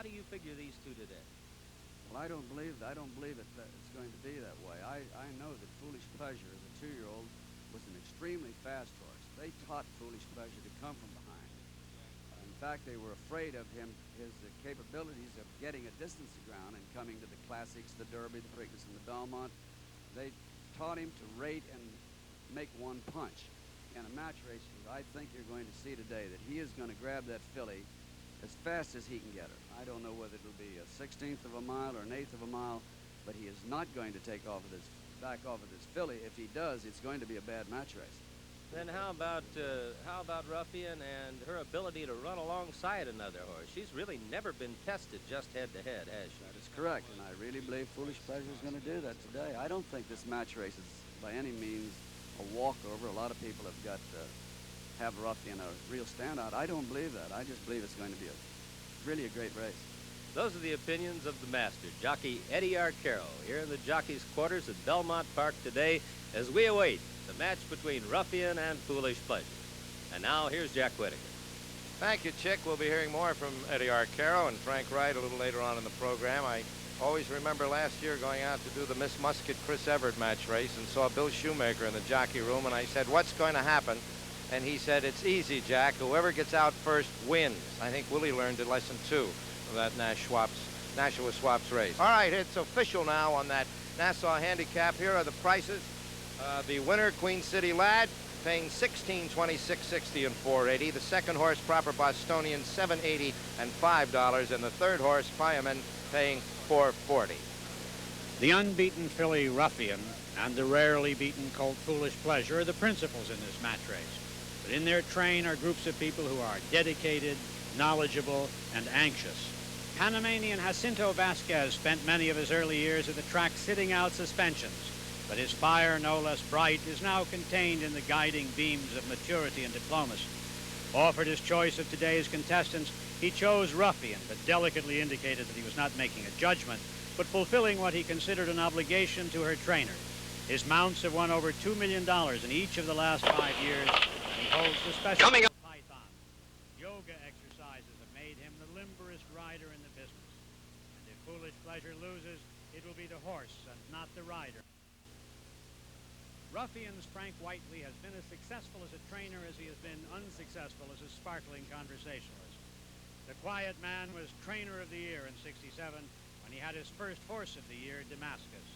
do you figure these two today? Well, I don't believe that it's going to be that way. I know that Foolish Pleasure, as a 2-year-old, was an extremely fast horse. They taught Foolish Pleasure to come from behind. In fact, they were afraid of him, his capabilities of getting a distance to ground and coming to the Classics, the Derby, the Preakness, and the Belmont. They taught him to rate and make one punch. In a match race, I think you're going to see today that he is going to grab that filly as fast as he can get her. I don't know whether it'll be a 1/16 of a mile or an 1/8 of a mile, but he is not going to take off of this, back off of this filly. If he does, it's going to be a bad match race. Then how about Ruffian and her ability to run alongside another horse? She's really never been tested just head-to-head, has she? That is correct, and I really believe Foolish Pleasure is going to do that today. I don't think this match race is by any means a walkover. A lot of people have got have Ruffian a real standout. I don't believe that. I just believe it's going to be really a great race. Those are the opinions of the master, jockey Eddie Arcaro, here in the jockey's quarters at Belmont Park today as we await the match between Ruffian and Foolish Pleasure. And now here's Jack Whitaker. Thank you, Chick. We'll be hearing more from Eddie Arcaro and Frank Wright a little later on in the program. I always remember last year going out to do the Miss Musket Chris Everett match race and saw Bill Shoemaker in the jockey room, and I said, "What's going to happen?" And he said, "It's easy, Jack. Whoever gets out first wins." I think Willie learned in lesson 2 of that Nashua Swaps race. All right, it's official now on that Nassau handicap. Here are the prices. The winner, Queen City Lad, paying $16.26.60 and $4.80. The second horse, Proper Bostonian, $7.80 and $5. And the third horse, Fireman, paying $4.40. The unbeaten filly Ruffian and the rarely beaten colt Foolish Pleasure are the principals in this match race. But in their train are groups of people who are dedicated, knowledgeable, and anxious. Panamanian Jacinto Vasquez spent many of his early years at the track sitting out suspensions, but his fire, no less bright, is now contained in the guiding beams of maturity and diplomacy. Offered his choice of today's contestants, he chose Ruffian, but delicately indicated that he was not making a judgment, but fulfilling what he considered an obligation to her trainer. His mounts have won over $2 million in each of the last 5 years, and he holds the special python. Yoga exercises have made him the limberest rider in the business. And if Foolish Pleasure loses, it will be the horse and not the rider. Ruffian's Frank Whiteley has been as successful as a trainer as he has been unsuccessful as a sparkling conversationalist. The quiet man was trainer of the year in '67 when he had his first horse of the year, Damascus.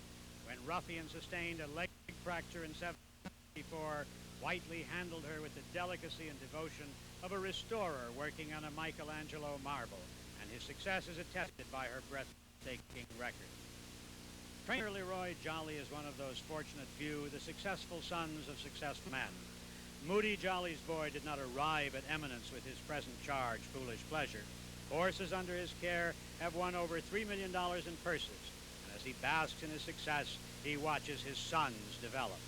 When Ruffian sustained a leg fracture in '74, Whiteley handled her with the delicacy and devotion of a restorer working on a Michelangelo marble, and his success is attested by her breathtaking record. Trainer Leroy Jolly is one of those fortunate few, the successful sons of successful men. Moody Jolly's boy did not arrive at eminence with his present charge, Foolish Pleasure. Horses under his care have won over $3 million in purses, and as he basks in his success, he watches his sons develop.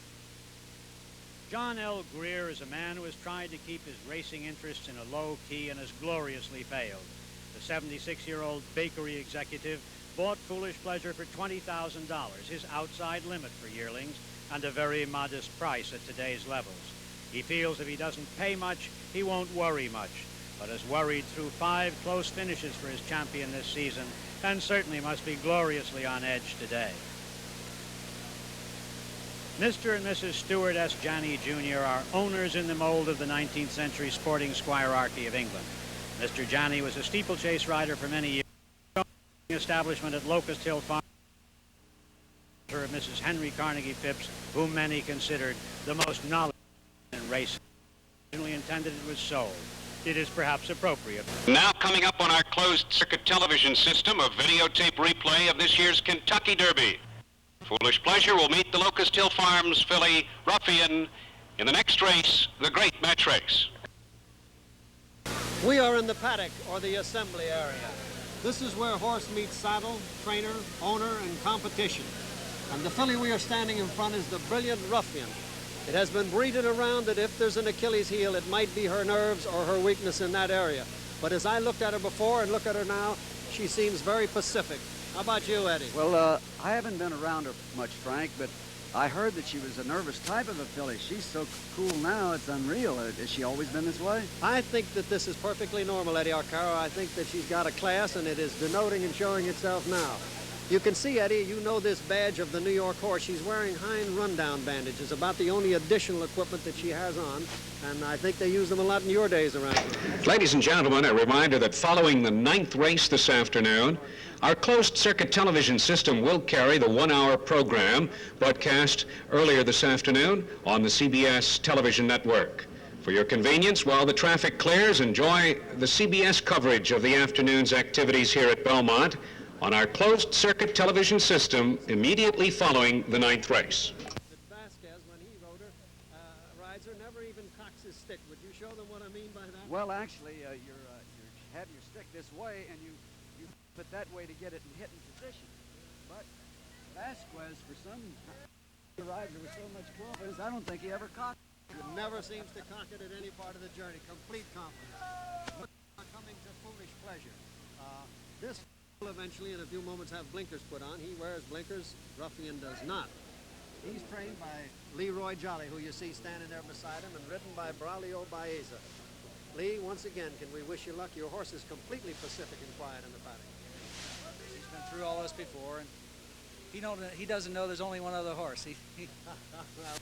John L. Greer is a man who has tried to keep his racing interests in a low key and has gloriously failed. The 76-year-old bakery executive bought Foolish Pleasure for $20,000, his outside limit for yearlings, and a very modest price at today's levels. He feels if he doesn't pay much, he won't worry much, but has worried through 5 close finishes for his champion this season, and certainly must be gloriously on edge today. Mr. and Mrs. Stuart S. Janney, Jr. are owners in the mold of the 19th century sporting squirearchy of England. Mr. Janney was a steeplechase rider for many years. Establishment at Locust Hill Farm of Mrs. Henry Carnegie Phipps, whom many considered the most knowledgeable in racing. Originally intended it was sold. It is perhaps appropriate. Now coming up on our closed circuit television system, a videotape replay of this year's Kentucky Derby. Foolish Pleasure will meet the Locust Hill Farms filly Ruffian in the next race, the great match race. We are in the paddock, or the assembly area. This is where horse meets saddle, trainer, owner, and competition. And the filly we are standing in front is the brilliant Ruffian. It has been breeded around that if there's an Achilles heel, it might be her nerves or her weakness in that area. But as I looked at her before and look at her now, she seems very pacific. How about you, Eddie? Well, I haven't been around her much, Frank, but I heard that she was a nervous type of a filly. She's so cool now, it's unreal. Has she always been this way? I think that this is perfectly normal, Eddie Arcaro. I think that she's got a class, and it is denoting and showing itself now. You can see, Eddie, you know this badge of the New York horse. She's wearing hind rundown bandages, about the only additional equipment that she has on, and I think they use them a lot in your days around here. Ladies and gentlemen, a reminder that following the 9th race this afternoon, our closed-circuit television system will carry the 1-hour program broadcast earlier this afternoon on the CBS television network. For your convenience, while the traffic clears, enjoy the CBS coverage of the afternoon's activities here at Belmont on our closed-circuit television system immediately following the 9th race. Vasquez, when he rode her, rides her, never even cocks his stick. Would you show them what I mean by that? Well, actually, you have your stick this way, and you put that way to get it in hitting position. But Vasquez, for some rides her with so much confidence, I don't think he ever cocked it. He never seems to cock it at any part of the journey. Complete confidence. Coming to Foolish Pleasure. This will eventually, in a few moments, have blinkers put on. He wears blinkers. Ruffian does not. He's trained by Leroy Jolly, who you see standing there beside him, and ridden by Braulio Baeza. Lee, once again, can we wish you luck? Your horse is completely pacific and quiet in the paddock. He's been through all this before, and he doesn't know there's only one other horse. Well,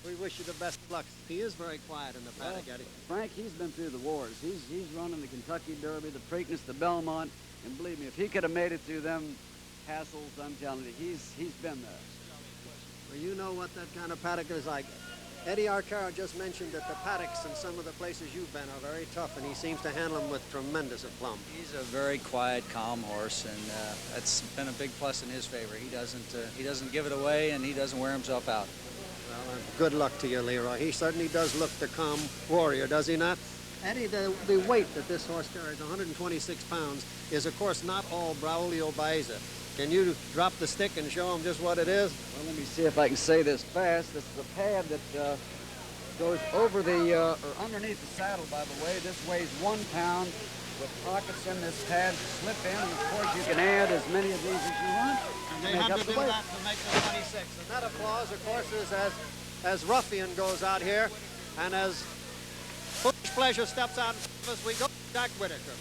we wish you the best of luck. He is very quiet in the paddock, Eddie. Frank, he's been through the wars. He's running the Kentucky Derby, the Preakness, the Belmont, and believe me, if he could have made it through them hassles, I'm telling you, he's been there. Well, you know what that kind of paddock is like. Eddie Arcaro just mentioned that the paddocks in some of the places you've been are very tough, and he seems to handle them with tremendous aplomb. He's a very quiet, calm horse, and that's been a big plus in his favor. He doesn't give it away, and he doesn't wear himself out. Well, good luck to you, Leroy. He certainly does look the calm warrior, does he not? Eddie, the weight that this horse carries, 126 pounds, is, of course, not all Braulio Baeza. Can you drop the stick and show him just what it is? Well, let me see if I can say this fast. This is a pad that goes over the, or underneath the saddle, by the way. This weighs 1 pound with pockets in this pad to slip in. And, of course, you can add as many of these as you want. And they have to do that to make the 26. And that applause, of course, is as Ruffian goes out here, and as Foolish Pleasure steps out in front of us, we go to Jack Whitaker.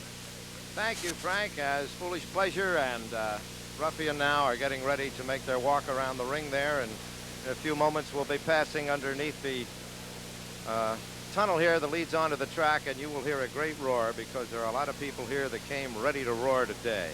Thank you, Frank. As Foolish Pleasure and Ruffian now are getting ready to make their walk around the ring there, and in a few moments we'll be passing underneath the tunnel here that leads onto the track, and you will hear a great roar because there are a lot of people here that came ready to roar today.